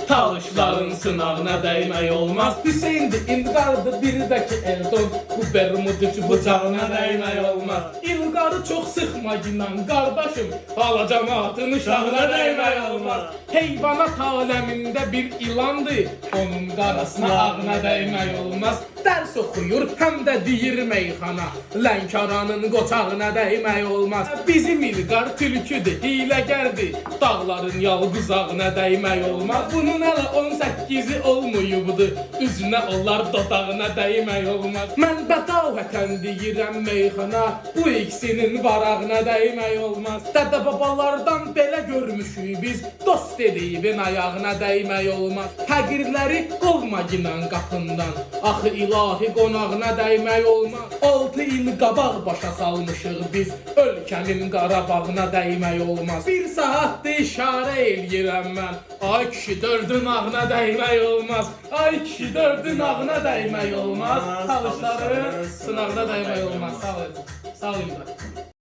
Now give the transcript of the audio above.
Talışların sınavına değmək olmaz. Hüseyndir, İlqardır, birdəki Elton. Bu Bermudici bıçağına değmək olmaz. İlqarı çox sıxma ginan qardaşım, hala cəmaatın uşağına değmək olmaz. Heyvanat aləmində bir ilandır, onun qarasına ağına değmək olmaz. Dərs oxuyur, həm də deyir meyxana, Lənkəranın qoçağına değmək olmaz. Bizim İlqar tülküdür, hiləgərdir, dağların yalquzağına değmək olmaz. Bunun hələ 18-i olmuyubdur, üzünə onlar dodağına değmək olmaz. Mən bədavətən deyirəm meyxana, bu ikisinin varağına değmək olmaz. Dədə babalardan belə görmüşük biz, dost edibin ayağına değmək olmaz. Fəqirləri qovma ginan qapından, axı ilahi qonağına değmək olmaz. 6 il qabaq başa salmışıq biz, ölkənin Qarabağına değmək olmaz. Bir saatdir işarə eləyirəm mən, ay kişi dördün ağına değmək olmaz. Ay kişi dördün ağına değmək olmaz. Talışların sınavına değmək olmaz. Sağ olun. Sağ olun.